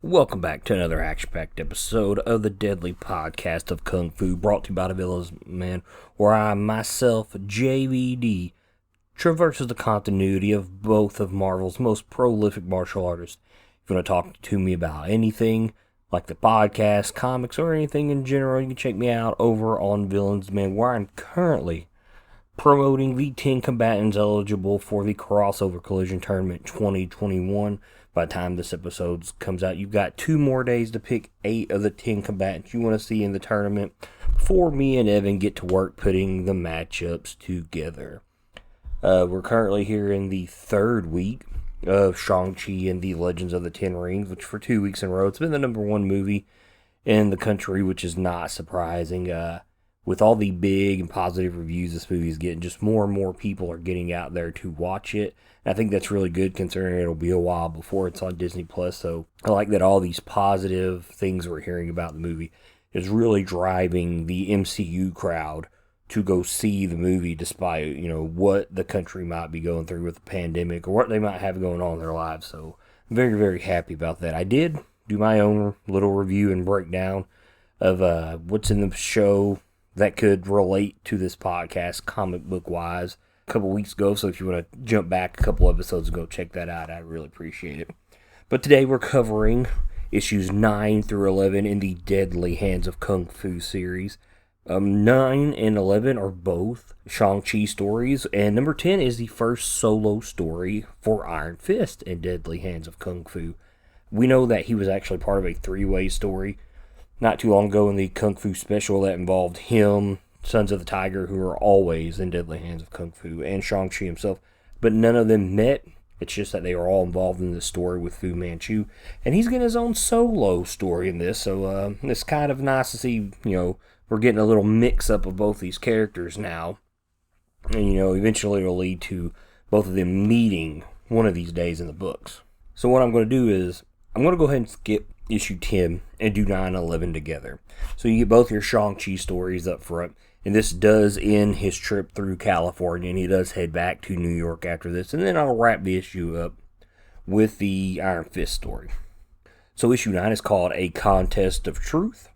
Welcome back to another action-packed episode of the Deadly Podcast of Kung Fu, brought to you by the Villains Man, where I, myself, JVD, traverses the continuity of both of Marvel's most prolific martial artists. If you want to talk to me about anything, like the podcast, comics, or anything in general, you can check me out over on Villains Man, where I'm currently promoting the 10 combatants eligible for the Crossover Collision Tournament 2021. By the time this episode comes out, you've got 2 more days to pick 8 of the 10 combatants you want to see in the tournament before me and Evan get to work putting the matchups together. We're currently here in the 3rd week of Shang-Chi and the Legends of the Ten Rings, which for 2 weeks in a row, it's been the number 1 movie in the country, which is not surprising. With all the big and positive reviews this movie is getting, just more and more people are getting out there to watch it. And I think that's really good, considering it'll be a while before it's on Disney+. So I like that all these positive things we're hearing about the movie is really driving the MCU crowd to go see the movie, despite, what the country might be going through with the pandemic or what they might have going on in their lives. So I'm very, very happy about that. I did do my own little review and breakdown of what's in the show that could relate to this podcast, comic book wise, a couple weeks ago. So if you want to jump back a couple episodes and go check that out, I'd really appreciate it. But today we're covering issues 9 through 11 in the Deadly Hands of Kung Fu series. 9 and 11 are both Shang-Chi stories, and number 10 is the first solo story for Iron Fist in Deadly Hands of Kung Fu. We know that he was actually part of a 3-way story not too long ago in the Kung Fu special that involved him, Sons of the Tiger, who are always in Deadly Hands of Kung Fu, and Shang-Chi himself, but none of them met. It's just that they were all involved in the story with Fu Manchu, and he's getting his own solo story in this, so it's kind of nice to see, we're getting a little mix-up of both these characters now, and, eventually it'll lead to both of them meeting one of these days in the books. So what I'm going to do is, I'm going to go ahead and skip issue 10 and do 9 and 11 together. So you get both your Shang-Chi stories up front, and this does end his trip through California, and he does head back to New York after this, and then I'll wrap the issue up with the Iron Fist story. So issue 9 is called A Contest of Truth.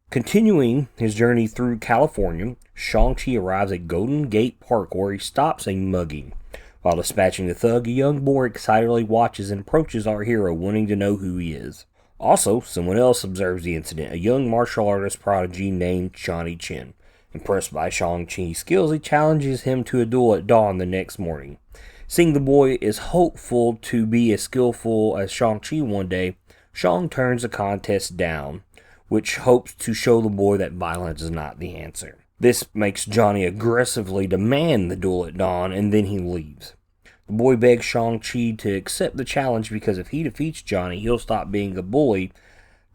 Continuing his journey through California, Shang-Chi arrives at Golden Gate Park, where he stops a mugging. While dispatching the thug, a young boy excitedly watches and approaches our hero, wanting to know who he is. Also, someone else observes the incident, a young martial artist prodigy named Johnny Chin. Impressed by Shang-Chi's skills, he challenges him to a duel at dawn the next morning. Seeing the boy is hopeful to be as skillful as Shang-Chi one day, Shang turns the contest down, which hopes to show the boy that violence is not the answer. This makes Johnny aggressively demand the duel at dawn, and then he leaves. The boy begs Shang-Chi to accept the challenge because if he defeats Johnny, he'll stop being a bully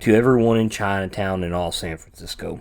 to everyone in Chinatown and all San Francisco.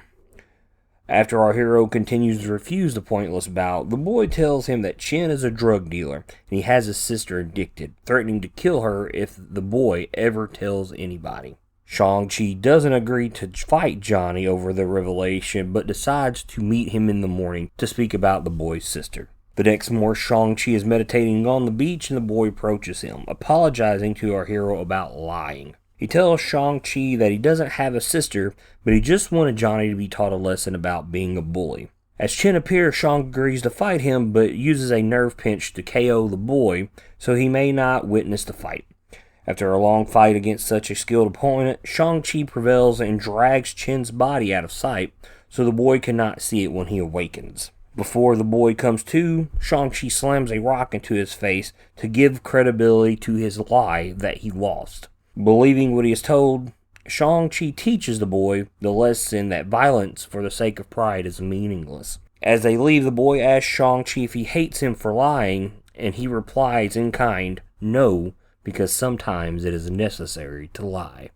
After our hero continues to refuse the pointless bout, the boy tells him that Chen is a drug dealer, and he has his sister addicted, threatening to kill her if the boy ever tells anybody. Shang-Chi doesn't agree to fight Johnny over the revelation, but decides to meet him in the morning to speak about the boy's sister. The next morning, Shang-Chi is meditating on the beach, and the boy approaches him, apologizing to our hero about lying. He tells Shang-Chi that he doesn't have a sister, but he just wanted Johnny to be taught a lesson about being a bully. As Chen appears, Shang agrees to fight him, but uses a nerve pinch to KO the boy, so he may not witness the fight. After a long fight against such a skilled opponent, Shang-Chi prevails and drags Chen's body out of sight, so the boy cannot see it when he awakens. Before the boy comes to, Shang-Chi slams a rock into his face to give credibility to his lie that he lost. Believing what he is told, Shang-Chi teaches the boy the lesson that violence for the sake of pride is meaningless. As they leave, the boy asks Shang-Chi if he hates him for lying, and he replies in kind, "No, because sometimes it is necessary to lie."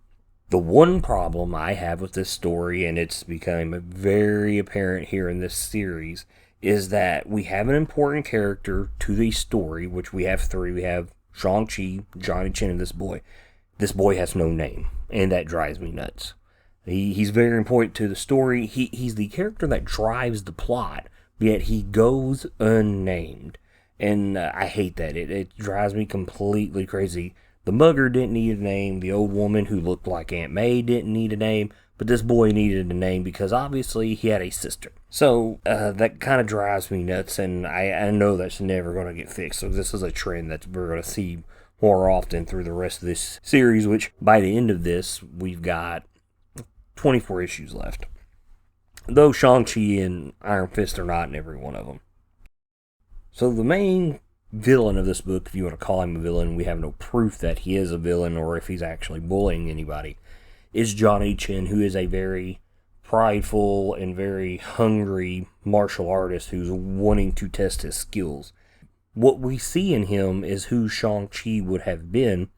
The one problem I have with this story, and it's become very apparent here in this series, is that we have an important character to the story, which we have 3. We have Shang-Chi, Johnny Chin, and this boy. This boy has no name, and that drives me nuts. He's very important to the story. He's the character that drives the plot, yet he goes unnamed. And I hate that. It drives me completely crazy. The mugger didn't need a name. The old woman who looked like Aunt May didn't need a name. But this boy needed a name because obviously he had a sister. So that kind of drives me nuts, and I know that's never going to get fixed. So this is a trend that we're going to see more often through the rest of this series, which by the end of this, we've got 24 issues left. Though Shang-Chi and Iron Fist are not in every one of them. So the main villain of this book, if you want to call him a villain, we have no proof that he is a villain or if he's actually bullying anybody, is Johnny Chin, who is a very prideful and very hungry martial artist who's wanting to test his skills. What we see in him is who Shang-Chi would have been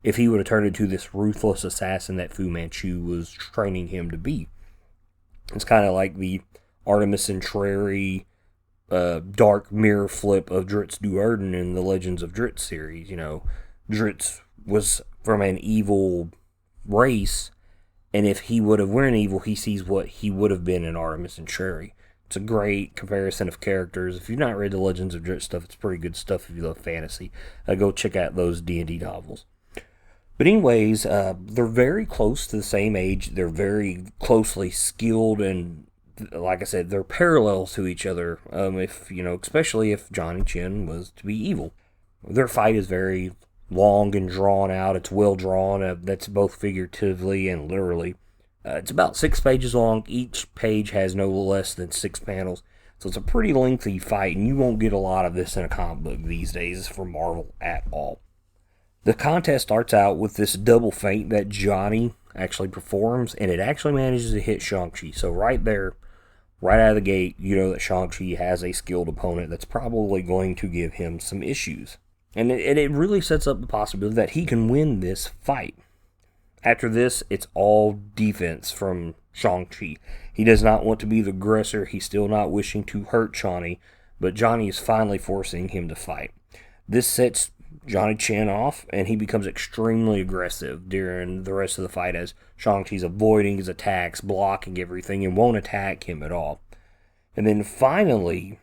if he would have turned into this ruthless assassin that Fu Manchu was training him to be. It's kind of like the Artemis Entreri dark mirror flip of Dritz Duerden in the Legends of Dritz series. Dritz was from an evil race, and if he would have weren't evil, he sees what he would have been in Artemis Entreri. It's a great comparison of characters. If you've not read the Legends of Dritz stuff, it's pretty good stuff if you love fantasy. Go check out those D&D novels. But anyways, they're very close to the same age. They're very closely skilled, and like I said, they're parallels to each other. Especially if Johnny Chin was to be evil. Their fight is very long and drawn out. It's well drawn. That's both figuratively and literally. It's about 6 pages long. Each page has no less than 6 panels. So it's a pretty lengthy fight, and you won't get a lot of this in a comic book these days from Marvel at all. The contest starts out with this double feint that Johnny actually performs, and it actually manages to hit Shang-Chi. So right there, right out of the gate, you know that Shang-Chi has a skilled opponent that's probably going to give him some issues. And it really sets up the possibility that he can win this fight. After this, it's all defense from Shang-Chi. He does not want to be the aggressor. He's still not wishing to hurt Johnny, but Johnny is finally forcing him to fight. This sets Johnny Chin off, and he becomes extremely aggressive during the rest of the fight as Shang-Chi's avoiding his attacks, blocking everything, and won't attack him at all. And then finally,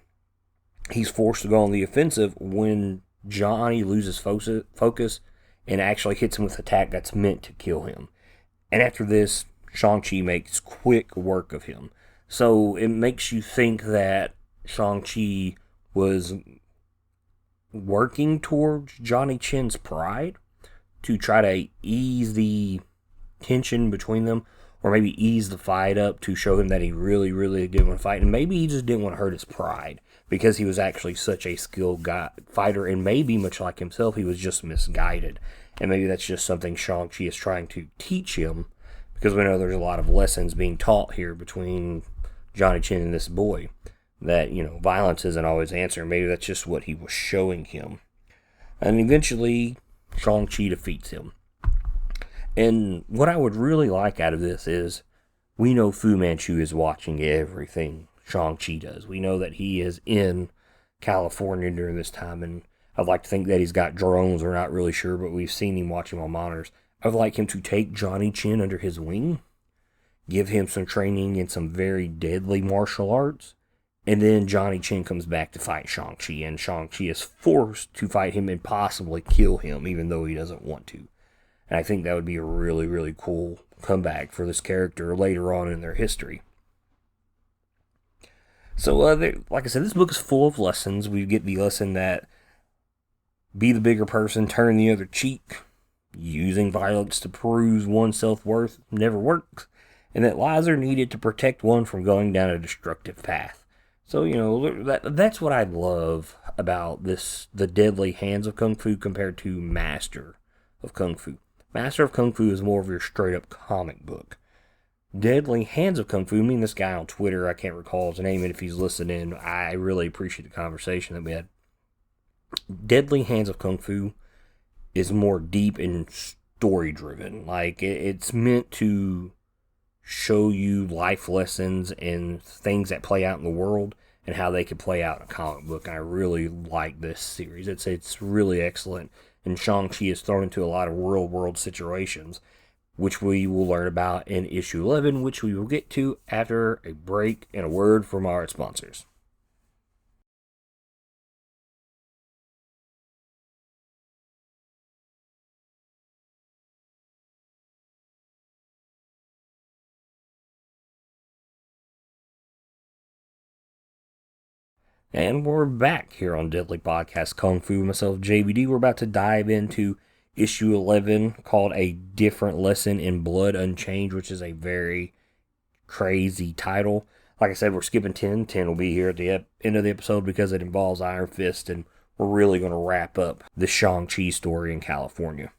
he's forced to go on the offensive when Johnny loses focus and actually hits him with an attack that's meant to kill him. And after this, Shang-Chi makes quick work of him. So it makes you think that Shang-Chi was working towards Johnny Chin's pride to try to ease the tension between them, or maybe ease the fight up to show him that he really, really didn't want to fight. And maybe he just didn't want to hurt his pride because he was actually such a skilled fighter, and maybe, much like himself, he was just misguided. And maybe that's just something Shang-Chi is trying to teach him, because we know there's a lot of lessons being taught here between Johnny Chin and this boy. That, violence isn't always the answer. Maybe that's just what he was showing him. And eventually, Shang-Chi defeats him. And what I would really like out of this is, we know Fu Manchu is watching everything Shang-Chi does. We know that he is in California during this time, and I'd like to think that he's got drones. We're not really sure, but we've seen him watching on monitors. I would like him to take Johnny Chin under his wing, give him some training in some very deadly martial arts, and then Johnny Chin comes back to fight Shang-Chi, and Shang-Chi is forced to fight him and possibly kill him, even though he doesn't want to. And I think that would be a really, really cool comeback for this character later on in their history. So, like I said, this book is full of lessons. We get the lesson that be the bigger person, turn the other cheek. Using violence to prove one's self-worth never works. And that lies are needed to protect one from going down a destructive path. So, that's what I love about the Deadly Hands of Kung Fu compared to Master of Kung Fu. Master of Kung Fu is more of your straight-up comic book. Deadly Hands of Kung Fu, me and this guy on Twitter, I can't recall his name, and if he's listening, I really appreciate the conversation that we had. Deadly Hands of Kung Fu is more deep and story-driven. Like, it's meant to show you life lessons and things that play out in the world and how they could play out in a comic book. I really like this series. It's really excellent. And Shang-Chi is thrown into a lot of real-world situations, which we will learn about in issue 11, which we will get to after a break and a word from our sponsors. And we're back here on Deadly Podcast Kung Fu. Myself, JBD. We're about to dive into issue 11 called A Different Lesson in Blood Unchained, which is a very crazy title. Like I said, we're skipping 10. 10 will be here at the end of the episode because it involves Iron Fist, and we're really going to wrap up the Shang-Chi story in California.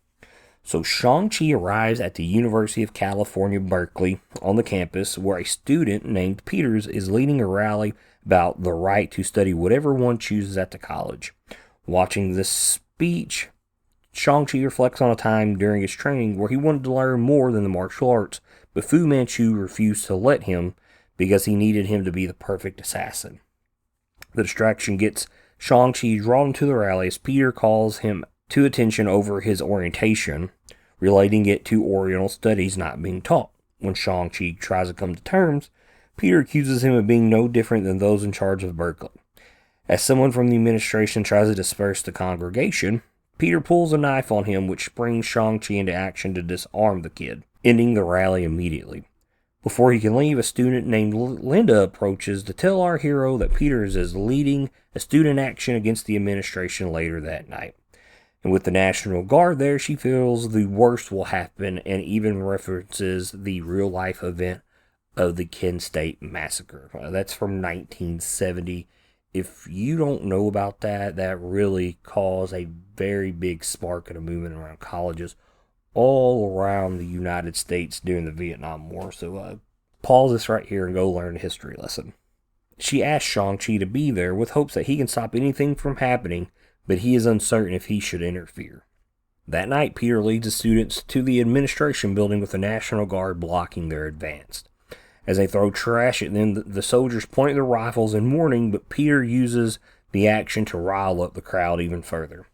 So Shang-Chi arrives at the University of California, Berkeley, on the campus where a student named Peters is leading a rally about the right to study whatever one chooses at the college. Watching this speech, Shang-Chi reflects on a time during his training where he wanted to learn more than the martial arts, but Fu Manchu refused to let him because he needed him to be the perfect assassin. The distraction gets Shang-Chi drawn to the rally as Peter calls him to attention over his orientation, relating it to Oriental studies not being taught. When Shang-Chi tries to come to terms, Peter accuses him of being no different than those in charge of Berkeley. As someone from the administration tries to disperse the congregation, Peter pulls a knife on him, which springs Shang-Chi into action to disarm the kid, ending the rally immediately. Before he can leave, a student named Linda approaches to tell our hero that Peters is leading a student action against the administration later that night. And with the National Guard there, she feels the worst will happen and even references the real-life event of the Kent State Massacre. That's from 1970. If you don't know about that, that really caused a very big spark in a movement around colleges all around the United States during the Vietnam War. So pause this right here and go learn a history lesson. She asks Shang-Chi to be there with hopes that he can stop anything from happening, but he is uncertain if he should interfere. That night, Peter leads the students to the administration building with the National Guard blocking their advance. As they throw trash at them, the soldiers point their rifles in warning, but Peter uses the action to rile up the crowd even further.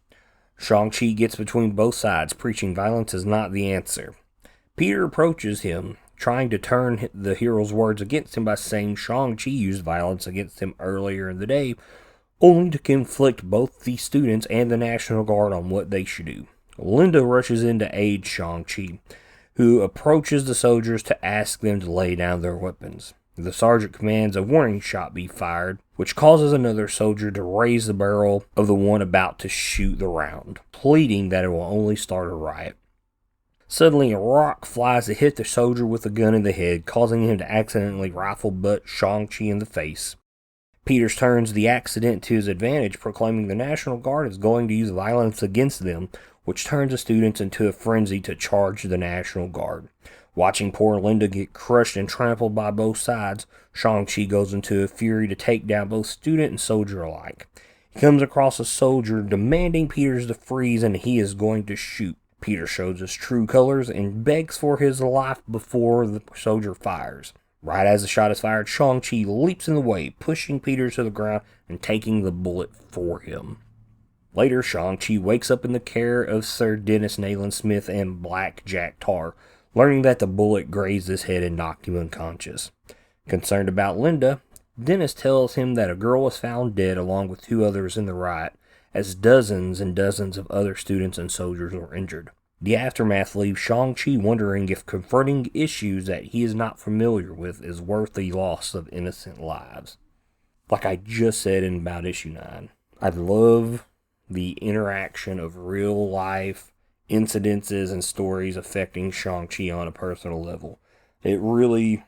Shang-Chi gets between both sides, preaching violence is not the answer. Peter approaches him, trying to turn the hero's words against him by saying Shang-Chi used violence against him earlier in the day, only to conflict both the students and the National Guard on what they should do. Linda rushes in to aid Shang-Chi, who approaches the soldiers to ask them to lay down their weapons. The sergeant commands a warning shot be fired, which causes another soldier to raise the barrel of the one about to shoot the round, pleading that it will only start a riot. Suddenly, a rock flies to hit the soldier with the gun in the head, causing him to accidentally rifle butt Shang-Chi in the face. Peters turns the accident to his advantage, proclaiming the National Guard is going to use violence against them, which turns the students into a frenzy to charge the National Guard. Watching poor Linda get crushed and trampled by both sides, Shang-Chi goes into a fury to take down both student and soldier alike. He comes across a soldier demanding Peters to freeze, and he is going to shoot. Peter shows his true colors and begs for his life before the soldier fires. Right as the shot is fired, Shang-Chi leaps in the way, pushing Peter to the ground and taking the bullet for him. Later, Shang-Chi wakes up in the care of Sir Dennis Nayland Smith and Black Jack Tar, learning that the bullet grazed his head and knocked him unconscious. Concerned about Linda, Dennis tells him that a girl was found dead along with 2 others in the riot, as dozens and dozens of other students and soldiers were injured. The aftermath leaves Shang-Chi wondering if confronting issues that he is not familiar with is worth the loss of innocent lives. Like I just said in about issue 9, I love the interaction of real life incidences and stories affecting Shang-Chi on a personal level. It really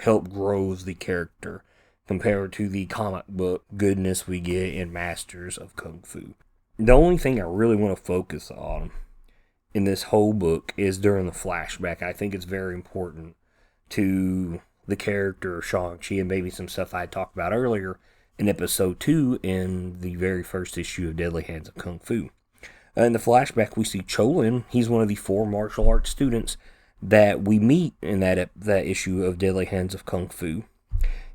helped grows the character compared to the comic book goodness we get in Masters of Kung Fu. The only thing I really want to focus on in this whole book is during the flashback. I think it's very important to the character of Shang-Chi and maybe some stuff I talked about earlier in episode 2 in the very first issue of Deadly Hands of Kung Fu. In the flashback, we see Kun-Lun. He's one of the 4 martial arts students that we meet in that issue of Deadly Hands of Kung Fu.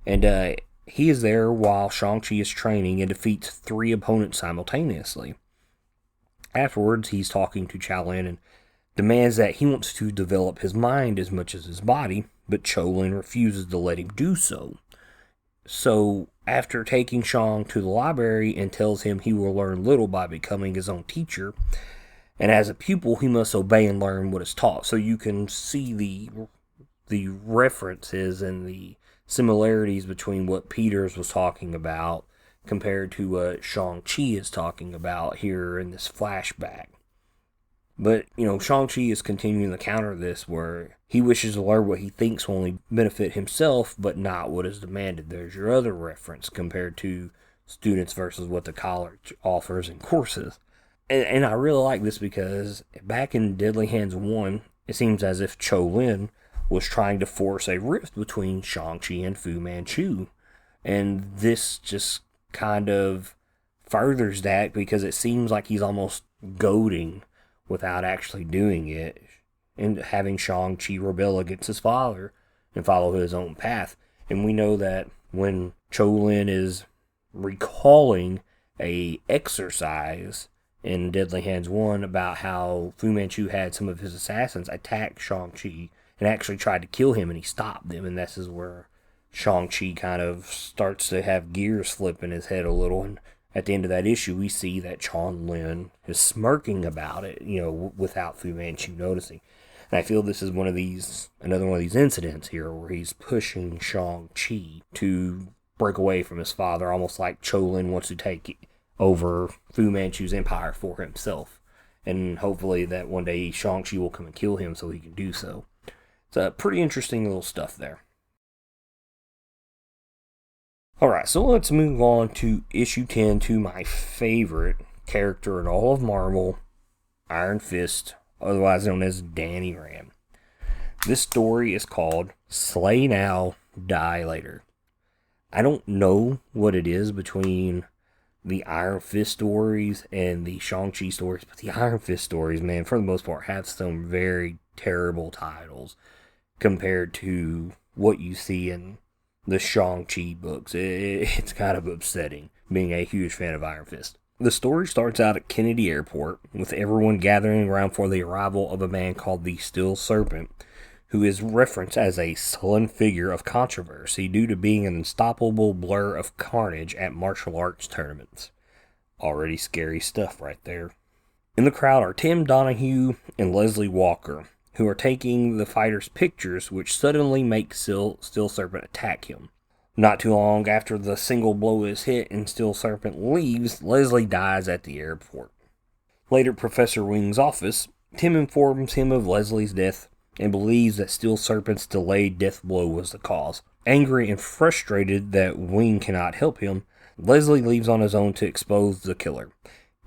And he is there while Shang-Chi is training and defeats 3 opponents simultaneously. Afterwards, he's talking to Chow-Lin and demands that he wants to develop his mind as much as his body, but Chow-Lin refuses to let him do so. So, after taking Shang to the library and tells him he will learn little by becoming his own teacher, and as a pupil he must obey and learn what is taught. So you can see the references and the similarities between what Peters was talking about compared to what Shang-Chi is talking about here in this flashback. But, Shang-Chi is continuing to counter this where he wishes to learn what he thinks will only benefit himself, but not what is demanded. There's your other reference compared to students versus what the college offers in courses. And I really like this because back in Deadly Hands 1, it seems as if Kun-Lun was trying to force a rift between Shang-Chi and Fu Manchu. And this just kind of furthers that because it seems like he's almost goading without actually doing it and having Shang-Chi rebel against his father and follow his own path. And we know that when Kun-Lun is recalling a exercise in Deadly Hands 1 about how Fu Manchu had some of his assassins attack Shang-Chi and actually tried to kill him, and he stopped them, and this is where Shang-Chi kind of starts to have gears flip in his head a little, and at the end of that issue, we see that Kun-Lun is smirking about it, without Fu Manchu noticing. And I feel this is another one of these incidents here where he's pushing Shang-Chi to break away from his father, almost like Kun-Lun wants to take over Fu Manchu's empire for himself. And hopefully that one day Shang-Chi will come and kill him so he can do so. It's pretty interesting little stuff there. Alright, so let's move on to issue 10, to my favorite character in all of Marvel, Iron Fist, otherwise known as Danny Rand. This story is called Slay Now, Die Later. I don't know what it is between the Iron Fist stories and the Shang-Chi stories, but the Iron Fist stories, man, for the most part, have some very terrible titles compared to what you see in the Shang-Chi books. It's kind of upsetting, being a huge fan of Iron Fist. The story starts out at Kennedy Airport, with everyone gathering around for the arrival of a man called the Steel Serpent, who is referenced as a sullen figure of controversy due to being an unstoppable blur of carnage at martial arts tournaments. Already scary stuff right there. In the crowd are Tim Donahue and Leslie Walker, who are taking the fighter's pictures, which suddenly make Steel Serpent attack him. Not too long after the single blow is hit and Steel Serpent leaves, Leslie dies at the airport. Later at Professor Wing's office, Tim informs him of Leslie's death and believes that Steel Serpent's delayed death blow was the cause. Angry and frustrated that Wing cannot help him, Leslie leaves on his own to expose the killer.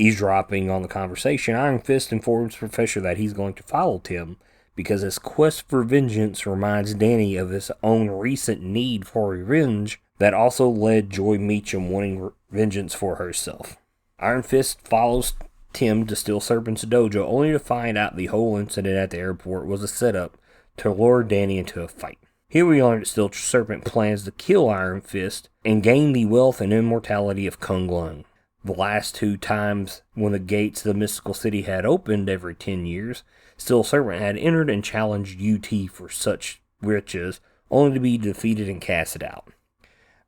Eavesdropping on the conversation, Iron Fist informs Professor that he's going to follow Tim because his quest for vengeance reminds Danny of his own recent need for revenge that also led Joy Meacham wanting vengeance for herself. Iron Fist follows Tim to Steel Serpent's dojo only to find out the whole incident at the airport was a setup to lure Danny into a fight. Here we learn that Steel Serpent plans to kill Iron Fist and gain the wealth and immortality of Kun-Lun. The last two times when the gates of the mystical city had opened every 10 years, Steel Serpent had entered and challenged UT for such riches, only to be defeated and casted out.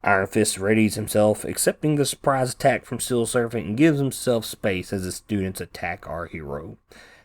Iron Fist readies himself, accepting the surprise attack from Steel Serpent, and gives himself space as the students attack our hero.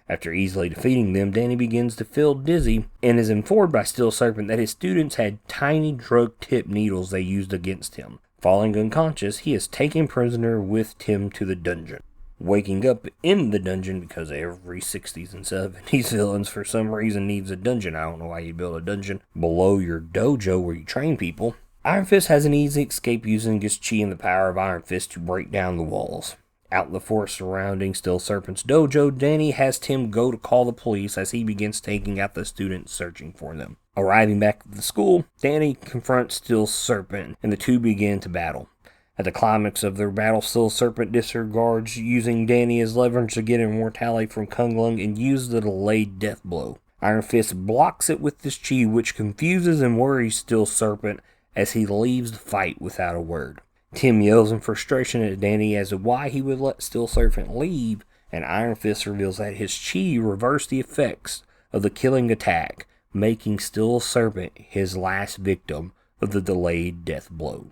After easily defeating them, Danny begins to feel dizzy and is informed by Steel Serpent that his students had tiny drug-tipped needles they used against him. Falling unconscious, he is taken prisoner with Tim to the dungeon. Waking up in the dungeon, because every 60s and 70s villains for some reason needs a dungeon. I don't know why you build a dungeon below your dojo where you train people. Iron Fist has an easy escape using his chi and the power of Iron Fist to break down the walls. Out in the forest surrounding Steel Serpent's dojo, Danny has Tim go to call the police as he begins taking out the students searching for them. Arriving back at the school, Danny confronts Steel Serpent and the two begin to battle. At the climax of their battle, Steel Serpent disregards using Danny as leverage to get immortality from Kun-Lun and uses the delayed death blow. Iron Fist blocks it with his chi, which confuses and worries Steel Serpent as he leaves the fight without a word. Tim yells in frustration at Danny as to why he would let Steel Serpent leave, and Iron Fist reveals that his chi reversed the effects of the killing attack, making Steel Serpent his last victim of the delayed death blow.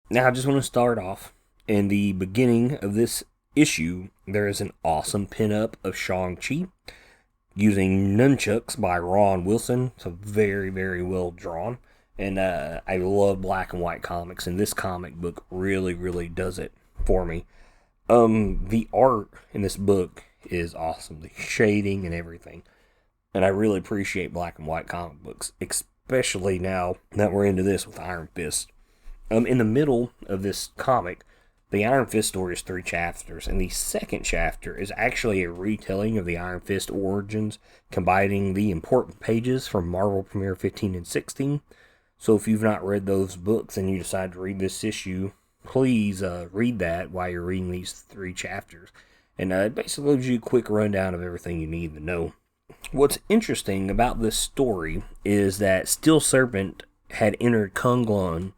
Now, I just want to start off. In the beginning of this issue, there is an awesome pinup of Shang-Chi using nunchucks by Ron Wilson. So very, very well drawn. And I love black and white comics, and this comic book really, really does it for me. The art in this book is awesome, the shading and everything. And I really appreciate black and white comic books, especially now that we're into this with Iron Fist. In the middle of this comic, the Iron Fist story is 3 chapters, and the second chapter is actually a retelling of the Iron Fist origins, combining the important pages from Marvel Premiere 15 and 16. So if you've not read those books and you decide to read this issue, please read that while you're reading these 3 chapters. And it basically gives you a quick rundown of everything you need to know. What's interesting about this story is that Steel Serpent had entered Kun-Lun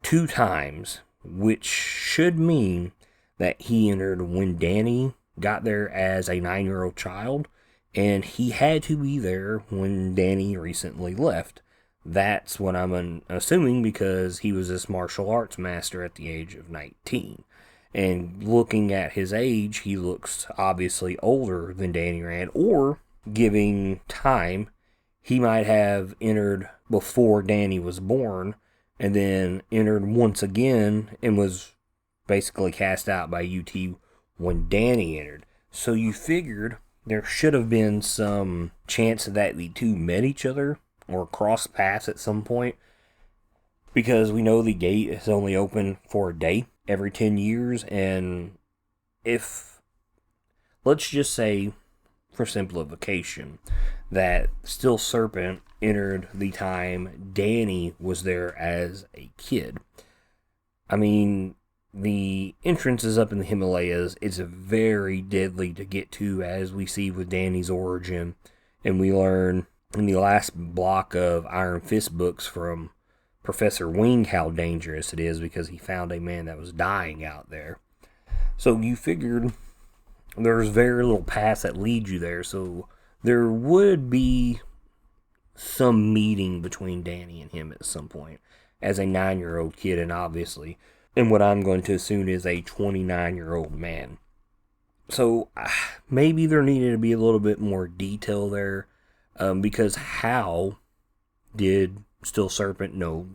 2 times, which should mean that he entered when Danny got there as a 9-year-old child, and he had to be there when Danny recently left. That's what I'm assuming, because he was this martial arts master at the age of 19. And looking at his age, he looks obviously older than Danny Rand, or giving time, he might have entered before Danny was born, and then entered once again and was basically cast out by UT when Danny entered. So you figured there should have been some chance that the two met each other or crossed paths at some point, because we know the gate is only open for a day every 10 years, and if, let's just say, for simplification, that Steel Serpent entered the time Danny was there as a kid. I mean, the entrance is up in the Himalayas. It's very deadly to get to, as we see with Danny's origin, and we learn in the last block of Iron Fist books from Professor Wing how dangerous it is, because he found a man that was dying out there. So you figured there's very little paths that lead you there, so there would be some meeting between Danny and him at some point as a 9-year-old kid, and obviously, and what I'm going to assume is a 29-year-old man. So maybe there needed to be a little bit more detail there, because how did Steel Serpent know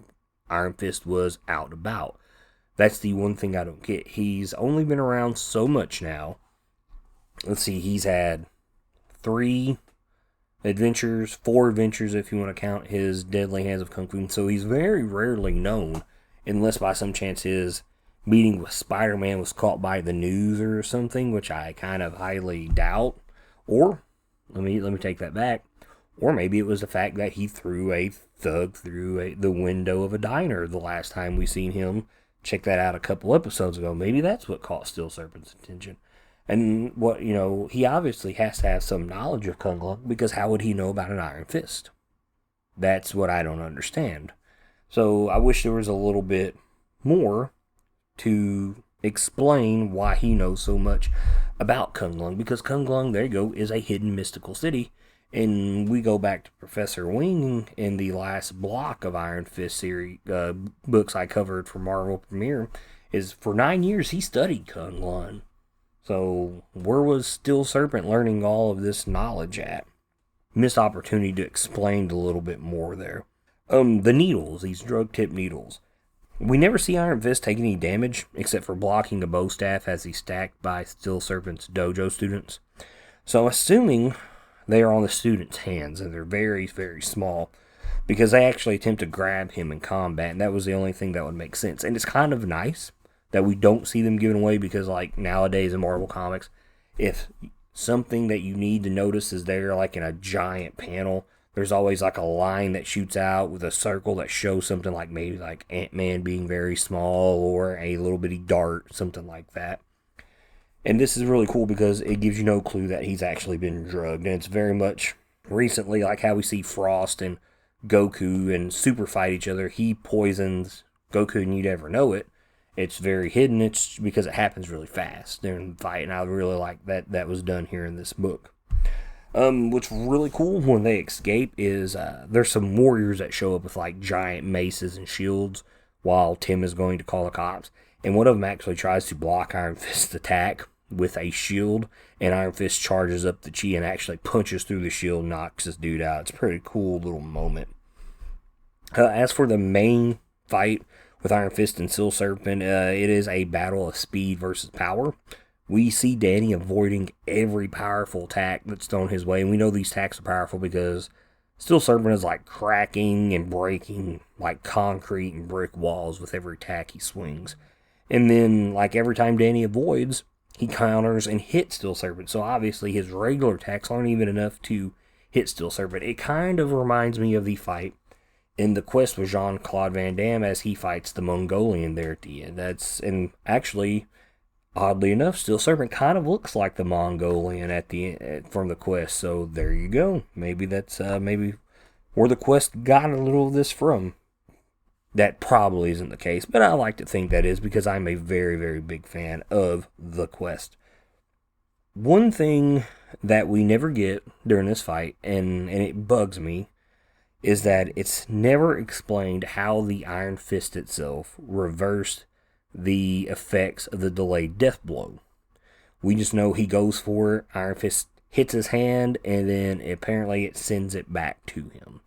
Iron Fist was out about? That's the one thing I don't get. He's only been around so much now. Let's see, he's had 4 adventures if you want to count his Deadly Hands of Kung Fu. So he's very rarely known, unless by some chance his meeting with Spider-Man was caught by the news or something, which I kind of highly doubt. Or, let me take that back. Or maybe it was the fact that he threw a thug through the window of a diner the last time we seen him. Check that out a couple episodes ago. Maybe that's what caught Steel Serpent's attention. And he obviously has to have some knowledge of Kun-Lun, because how would he know about an Iron Fist? That's what I don't understand. So I wish there was a little bit more to explain why he knows so much about Kun-Lun, because Kun-Lun, there you go, is a hidden mystical city. And we go back to Professor Wing in the last block of Iron Fist series books I covered for Marvel Premiere, is for 9 years he studied Kun-Lun. So where was Steel Serpent learning all of this knowledge at? Missed opportunity to explain a little bit more there. The needles, these drug-tipped needles. We never see Iron Fist take any damage, except for blocking the bow staff as he's stacked by Steel Serpent's dojo students. So I'm assuming they are on the students' hands, and they're very, very small, because they actually attempt to grab him in combat, and that was the only thing that would make sense. And it's kind of nice that we don't see them given away, because like nowadays in Marvel Comics, if something that you need to notice is there, like in a giant panel, there's always like a line that shoots out with a circle that shows something, like maybe like Ant-Man being very small, or a little bitty dart, something like that. And this is really cool because it gives you no clue that he's actually been drugged. And it's very much recently like how we see Frost and Goku and Super fight each other. He poisons Goku and you never know it. It's very hidden. It's because it happens really fast during the fight. And I really like that was done here in this book. What's really cool when they escape is there's some warriors that show up with like giant maces and shields while Tim is going to call the cops. And one of them actually tries to block Iron Fist's attack with a shield, and Iron Fist charges up the chi and actually punches through the shield and knocks this dude out. It's a pretty cool little moment. As for the main fight with Iron Fist and Steel Serpent, it is a battle of speed versus power. We see Danny avoiding every powerful attack that's thrown his way, and we know these attacks are powerful because Steel Serpent is like cracking and breaking like concrete and brick walls with every attack he swings. And then, like every time Danny avoids, he counters and hits Steel Serpent. So obviously his regular attacks aren't even enough to hit Steel Serpent. It kind of reminds me of the fight in the quest with Jean-Claude Van Damme as he fights the Mongolian there at the end. And actually, oddly enough, Steel Serpent kind of looks like the Mongolian at the end from the quest. So there you go. Maybe that's maybe where the quest got a little of this from. That probably isn't the case, but I like to think that is because I'm a very, very big fan of the quest. One thing that we never get during this fight, and it bugs me, is that it's never explained how the Iron Fist itself reversed the effects of the delayed death blow. We just know he goes for it, Iron Fist hits his hand, and then apparently it sends it back to him.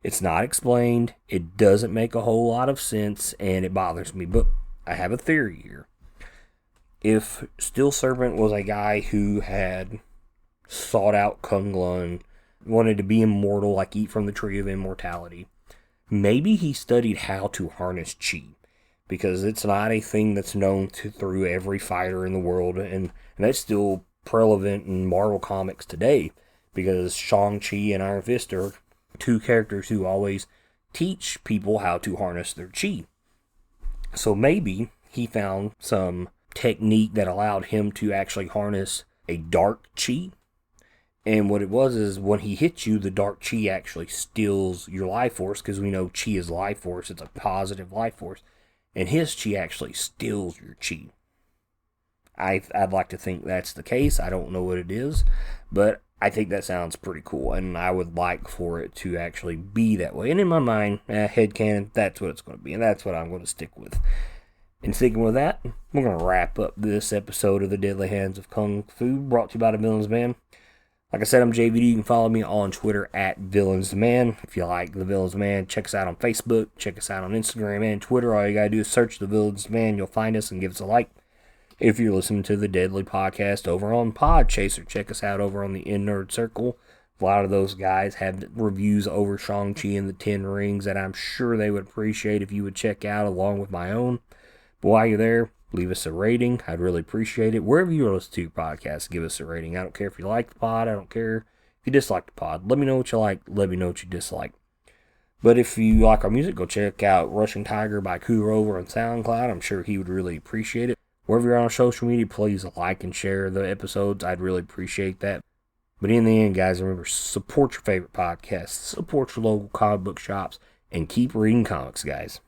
It's not explained, it doesn't make a whole lot of sense, and it bothers me, but I have a theory here. If Steel Serpent was a guy who had sought out Kun-Lun, wanted to be immortal, like eat from the tree of immortality, maybe he studied how to harness chi, because it's not a thing that's known through every fighter in the world, and that's still prevalent in Marvel Comics today, because Shang-Chi and Iron Fist are two characters who always teach people how to harness their chi. So maybe he found some technique that allowed him to actually harness a dark chi. And what it was is when he hits you, the dark chi actually steals your life force, because we know chi is life force. It's a positive life force. And his chi actually steals your chi. I'd like to think that's the case. I don't know what it is, but I think that sounds pretty cool, and I would like for it to actually be that way. And in my mind, headcanon, that's what it's going to be, and that's what I'm going to stick with. And sticking with that, we're going to wrap up this episode of The Deadly Hands of Kung Fu, brought to you by The Villains Man. Like I said, I'm JVD. You can follow me on Twitter at Villains Man. If you like The Villains Man, check us out on Facebook, check us out on Instagram and Twitter. All you got to do is search The Villains Man. You'll find us and give us a like. If you're listening to the Deadly Podcast over on Podchaser, check us out over on the In-Nerd Circle. A lot of those guys have reviews over Shang-Chi and the Ten Rings that I'm sure they would appreciate if you would check out along with my own. But while you're there, leave us a rating. I'd really appreciate it. Wherever you listen to your podcast, give us a rating. I don't care if you like the pod. I don't care if you dislike the pod. Let me know what you like. Let me know what you dislike. But if you like our music, go check out Russian Tiger by Kuro over on SoundCloud. I'm sure he would really appreciate it. Wherever you're on social media, please like and share the episodes. I'd really appreciate that. But in the end, guys, remember, support your favorite podcasts, support your local comic book shops, and keep reading comics, guys.